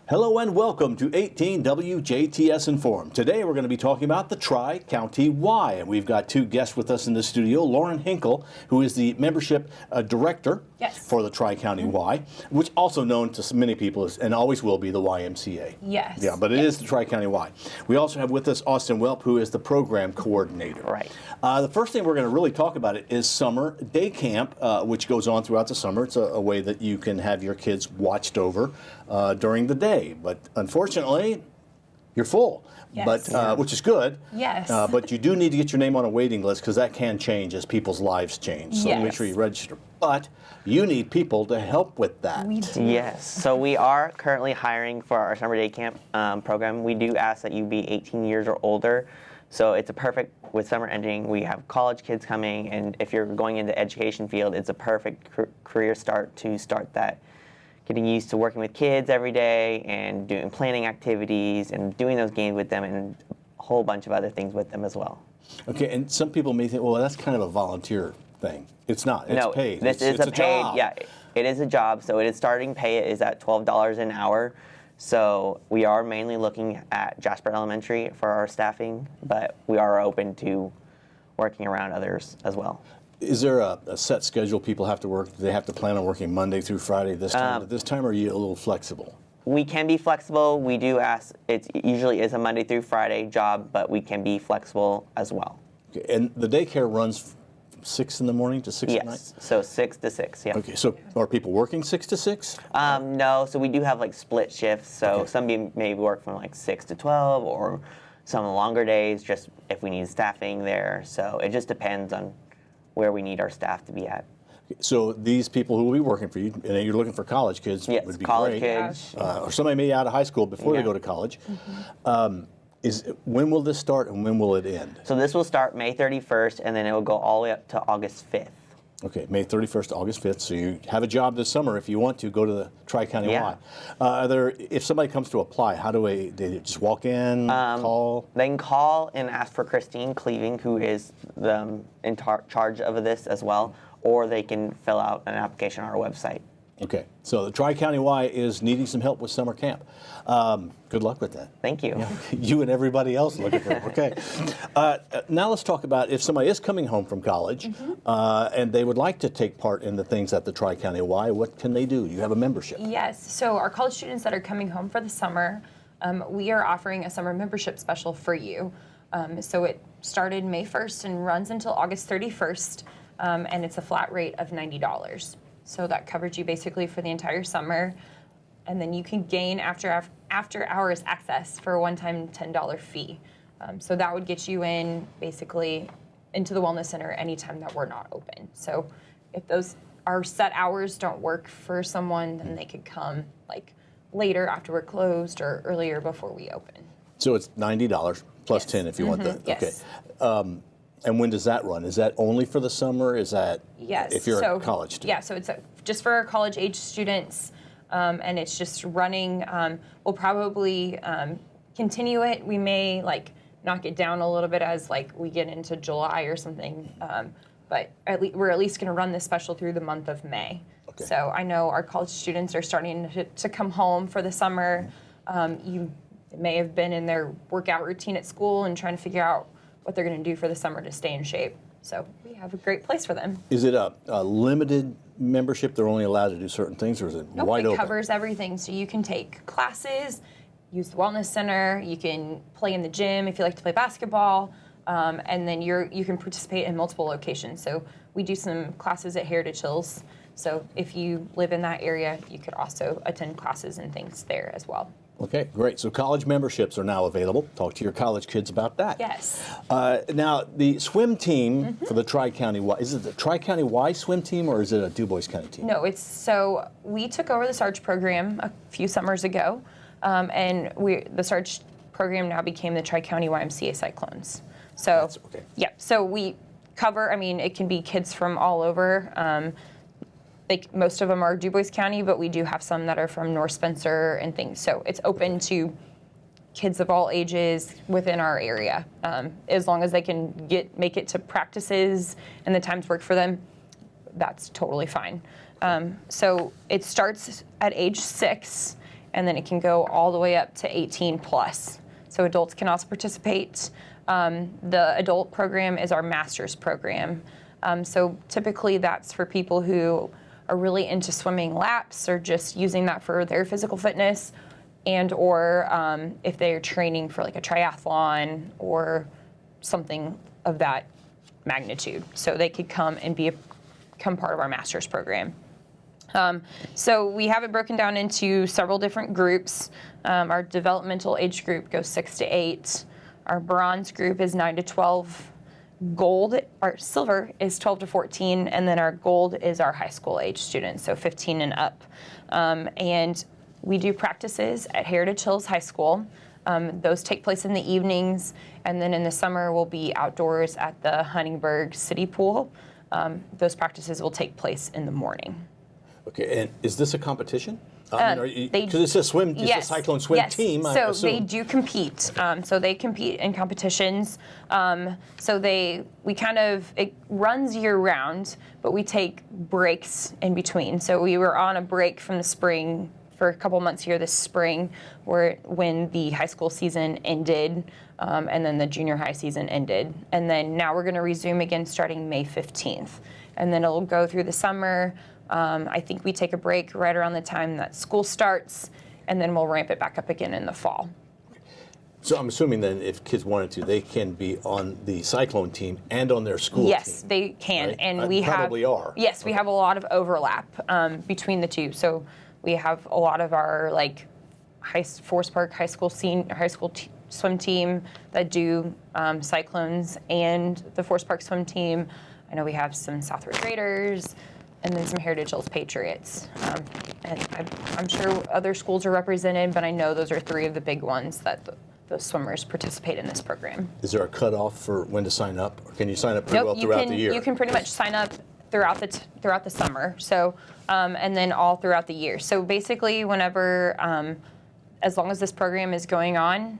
Hello and welcome to 18 WJTS in.form. Today we're going to be talking about the Tri-County Y, and we've got two guests with us in the studio. Lauren Hinkle, who is the membership director for the Tri-County Y, which also known to many people as, and always will be, the YMCA. Yes. Yeah, but it is the Tri-County Y. We also have with us Austin Welp, who is the program coordinator. Right. The first thing we're going to really talk about is summer day camp, which goes on throughout the summer. It's a way that you can have your kids watched over during the day. But unfortunately, you're full, which is good. Yes. But you do need to get your name on a waiting list because that can change as people's lives change. So make sure you register. But you need people to help with that. We do. Yes. So we are currently hiring for our summer day camp program. We do ask that you be 18 years or older. So it's a perfect, with summer ending, we have college kids coming, and if you're going into the education field, it's a perfect career start to start that. Getting used to working with kids every day and doing planning activities and doing those games with them and a whole bunch of other things with them as well. Okay, and some people may think, well, that's kind of a volunteer thing. It's not. It's paid. This is a paid. Job. Yeah, it is a job. So it is starting pay is at $12 an hour. So we are mainly looking at Jasper Elementary for our staffing, but we are open to working around others as well. Is there a set schedule people have to work? Do they have to plan on working Monday through Friday this time to this time, or are you a little flexible? We can be flexible. We do ask, it usually is a Monday through Friday job, but we can be flexible as well. Okay. And the daycare runs 6 in the morning to 6 at night? Yes, so 6 to 6, yeah. Okay, so are people working 6 to 6? No, so we do have like split shifts, so some may work from like 6 to 12 or some longer days, just if we need staffing there. So it just depends on where we need our staff to be at. So these people who will be working for you, and you're looking for college kids, yes, would be college great. Kids. Or somebody may be out of high school before they go to college. When will this start and when will it end? So this will start May 31st, and then it will go all the way up to August 5th. Okay, May 31st to August 5th. So you have a job this summer. If you want to, go to the Tri-County Y. If somebody comes to apply, how do they just walk in, call? They can call and ask for Christine Cleaving, who is in charge of this as well, or they can fill out an application on our website. Okay, so the Tri-County Y is needing some help with summer camp. Good luck with that. Thank you. Yeah, you and everybody else looking for it. Okay. Now let's talk about if somebody is coming home from college and they would like to take part in the things at the Tri-County Y, what can they do? You have a membership. Yes, so our college students that are coming home for the summer, we are offering a summer membership special for you. So it started May 1st and runs until August 31st, and it's a flat rate of $90. So that covers you basically for the entire summer. And then you can gain after hours access for a one-time $10 fee. So that would get you in basically into the Wellness Center anytime that we're not open. So if those our set hours don't work for someone, then they could come like later after we're closed or earlier before we open. So it's $90 plus 10 if you want that. Yes. Okay. And when does that run? Is that only for the summer? Is that if you're a college student? Yeah, so it's just for our college-age students, and it's just running. We'll probably continue it. We may knock it down a little bit as we get into July or something, but we're at least going to run this special through the month of May. Okay. So I know our college students are starting to come home for the summer. You may have been in their workout routine at school and trying to figure out what they're going to do for the summer to stay in shape. So we have a great place for them. Is it a limited membership? They're only allowed to do certain things, or is it wide open? It covers everything. So you can take classes, use the Wellness Center, you can play in the gym if you like to play basketball, and then you can participate in multiple locations. So we do some classes at Heritage Hills. So if you live in that area, you could also attend classes and things there as well. Okay, great. So college memberships are now available. Talk to your college kids about that. Yes. Now, the swim team for the Tri-County Y, is it the Tri-County Y swim team or is it a DuBois County team? No, so we took over the Sarge program a few summers ago, and the Sarge program now became the Tri-County YMCA Cyclones. So, so we cover, it can be kids from all over. Most of them are DuBois County, but we do have some that are from North Spencer and things. So it's open to kids of all ages within our area, as long as they can make it to practices and the times work for them. That's totally fine. So it starts at age 6, and then it can go all the way up to 18 plus. So adults can also participate. The adult program is our master's program. So typically that's for people who are really into swimming laps or just using that for their physical fitness, and or if they're training for like a triathlon or something of that magnitude. So they could come and become part of our master's program. So we have it broken down into several different groups. Our developmental age group goes 6 to 8. Our bronze group is 9 to 12. Gold, our silver is 12 to 14, and then our gold is our high school age students, so 15 and up. And we do practices at Heritage Hills High School. Those take place in the evenings, and then in the summer we'll be outdoors at the Huntingburg City Pool. Those practices will take place in the morning. Okay, and is this a competition? They- Because it's a swim, it's Yes, a cyclone swim yes. team, I So assume. they do compete. So they compete in competitions. It runs year round, but we take breaks in between. So we were on a break from the spring for a couple months here this spring, when the high school season ended, and then the junior high season ended. And then now we're going to resume again starting May 15th. And then it'll go through the summer. I think we take a break right around the time that school starts, and then we'll ramp it back up again in the fall. So I'm assuming then if kids wanted to, they can be on the cyclone team and on their school Yes, team. they can, right? and we probably are. Yes, we have a lot of overlap between the two. So we have a lot of our Forest Park High School swim team that do cyclones, and the Forest Park swim team. I know we have some Southwood Raiders, and then some Heritage Hills Patriots. And I'm sure other schools are represented, but I know those are 3 of the big ones that those swimmers participate in this program. Is there a cutoff for when to sign up, or can you sign up pretty well throughout the year? You can pretty much sign up throughout the summer. So, and then all throughout the year. So basically, whenever, as long as this program is going on,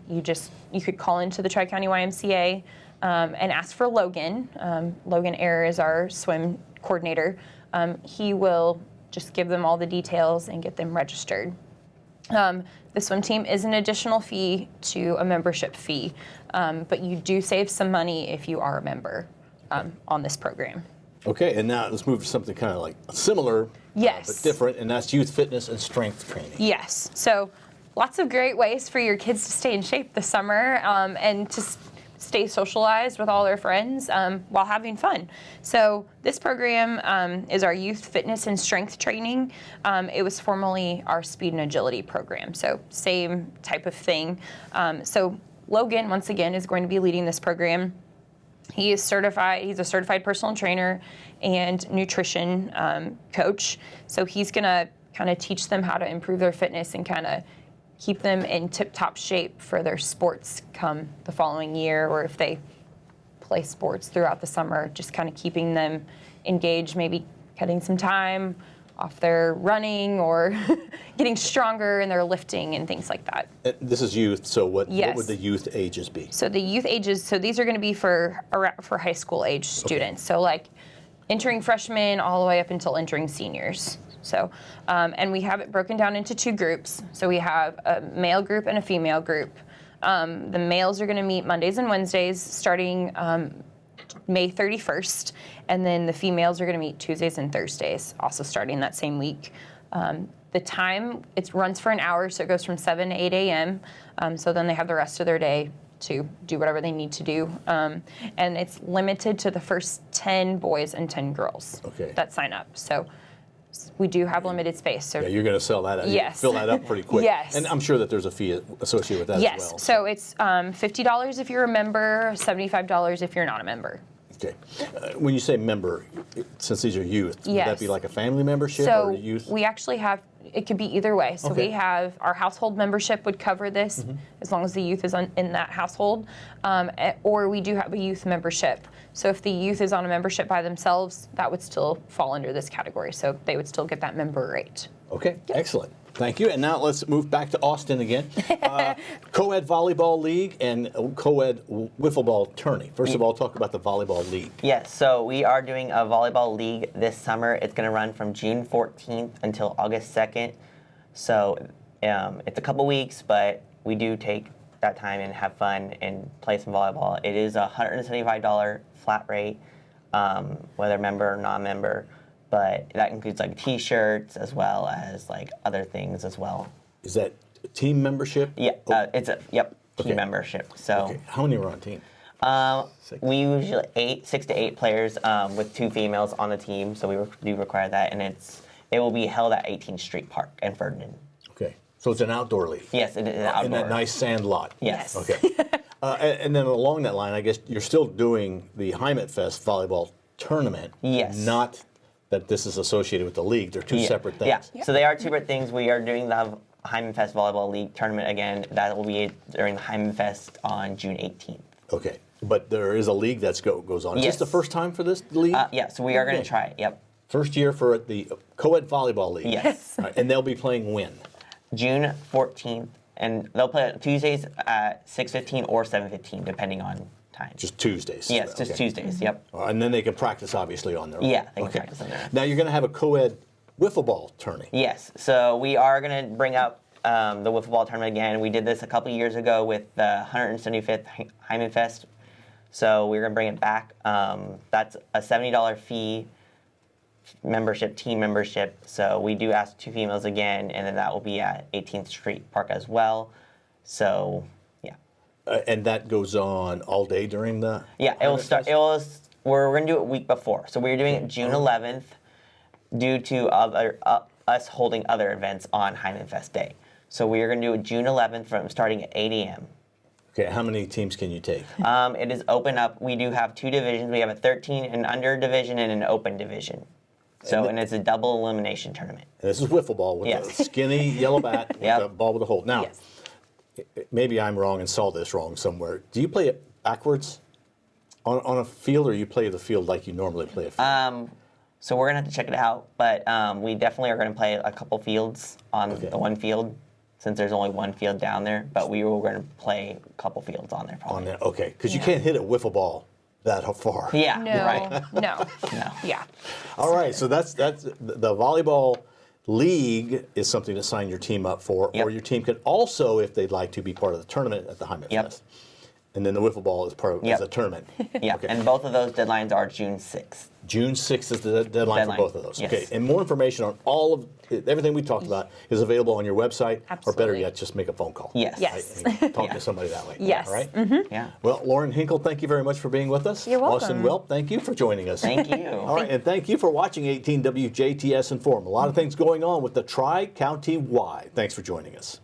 you could call into the Tri-County YMCA and ask for Logan. Logan Ayer is our swim coordinator. He will just give them all the details and get them registered. The swim team is an additional fee to a membership fee, but you do save some money if you are a member on this program. Okay, and now let's move to something kind of like similar, Yes. but different, and that's youth fitness and strength training. Yes, so lots of great ways for your kids to stay in shape this summer and to stay socialized with all their friends while having fun. So this program is our youth fitness and strength training. It was formerly our speed and agility program, so same type of thing. So Logan, once again, is going to be leading this program. He is certified. He's a certified personal trainer and nutrition coach. So he's going to kind of teach them how to improve their fitness and kind of keep them in tip-top shape for their sports come the following year, or if they play sports throughout the summer, just kind of keeping them engaged, maybe cutting some time off their running or getting stronger in their lifting and things like that. This is youth, so what Yes. would the youth ages be? So the youth ages, so these are going to be for high school age students. So like entering freshmen all the way up until entering seniors. So, and we have it broken down into 2 groups. So we have a male group and a female group. The males are going to meet Mondays and Wednesdays starting May 31st, and then the females are going to meet Tuesdays and Thursdays, also starting that same week. The time, it runs for an hour, so it goes from 7 to 8 a.m. So then they have the rest of their day to do whatever they need to do. And it's limited to the first 10 boys and 10 girls that sign up. So we do have limited space. So Yeah, you're going to sell that out. Yes. Fill that up pretty quick. Yes. And I'm sure that there's a fee associated with that yes, as well. so it's $50 if you're a member, $75 if you're not a member. Okay. When you say member, since these are youth, would that Yes. be like a family membership So or youth? we actually have, it could be either way. So Okay. we have, our household membership would cover this as long as the youth is in that household, or we do have a youth membership. So if the youth is on a membership by themselves, that would still fall under this category. So they would still get that member rate. Okay, excellent. Thank you. And now let's move back to Austin again. Co-ed volleyball league and co-ed wiffle ball tourney. First of all, talk about the volleyball league. Yes, so we are doing a volleyball league this summer. It's going to run from June 14th until August 2nd. So It's a couple weeks, but we do take that time and have fun and play some volleyball. It is a $175 flat rate, whether member or non-member, but that includes like T-shirts as well as like other things as well. Is that team membership? Yeah, it's a team Okay. membership. So Okay. How many are on team? we usually 6 to 8 players with 2 females on the team, so we do require that, and it will be held at 18th Street Park in Ferdinand. Okay. So it's an outdoor league. Yes, it is outdoor. In that nice sand lot. Yes. Okay. And then along that line, I guess you're still doing the Heimat Fest volleyball tournament. Yes. Not that this is associated with the league. They're two separate things. Yeah, so they are 2 separate things. We are doing the Hyman Fest Volleyball League tournament again. That will be during the Hyman Fest on June 18th. Okay. But there is a league that goes on. Is Yes. this the first time for this league? Yeah, so we are going Okay. to try it. Yep. First year for the Co-ed Volleyball League. Yes. All right, and they'll be playing when? June 14th, and they'll play Tuesdays at 6:15 or 7:15, depending on time. Just Tuesdays. Yes, just Okay. Tuesdays. Yep. And then they can practice, obviously, on their own. Yeah, they can practice on their own. Now you're going to have a co-ed wiffle ball tourney. Yes, so we are going to bring up the wiffle ball tournament again. We did this a couple years ago with the 175th Hyman Fest, so we're going to bring it back. That's a $70 fee membership, team membership. So we do ask 2 females again, and then that will be at 18th Street Park as well. So yeah. And that goes on all day during the Yeah, it will Heimat start. Fest? We're going to do it week before. So we're doing it June 11th, due to us holding other events on Hyman Fest Day. So we are going to do it June 11th from starting at 8 a.m. Okay, how many teams can you take? It is open up. We do have 2 divisions. We have a 13 and under division and an open division. So and it's a double elimination tournament. And this is wiffle ball with Yes. a skinny yellow bat, Yep. with a ball with a hole. Now, Yes. maybe I'm wrong and saw this wrong somewhere. Do you play it backwards on a field, or you play the field like you normally play a field? So we're gonna have to check it out, but we definitely are gonna play a couple fields on Okay. the one field, since there's only one field down there. But we were gonna play a couple fields on there on probably. there, okay, because you can't hit a wiffle ball that far. Yeah, No, right. no. No. Yeah. All right, so that's the volleyball league is something to sign your team up for, Yep. or your team could also, if they'd like to, be part of the tournament at the Heimat Yep. Fest. And then the wiffle ball is part of Yep. is a tournament. Yeah, Okay. and both of those deadlines are June 6th. June 6th is the deadline for Deadline, both of those. yes. Okay, and more information on all of everything we talked about is available on your website, or better Absolutely. yet, just make a phone call. Yes. Yes. Right? And talk Yeah. to somebody that way. Yes. All right. Yeah. Well, Lauren Hinkle, thank you very much for being with us. You're welcome. Austin Welp, thank you for joining us. Thank you. All right, and thank you for watching 18 WJTS Inform. A lot of things going on with the Tri-County Y. Thanks for joining us.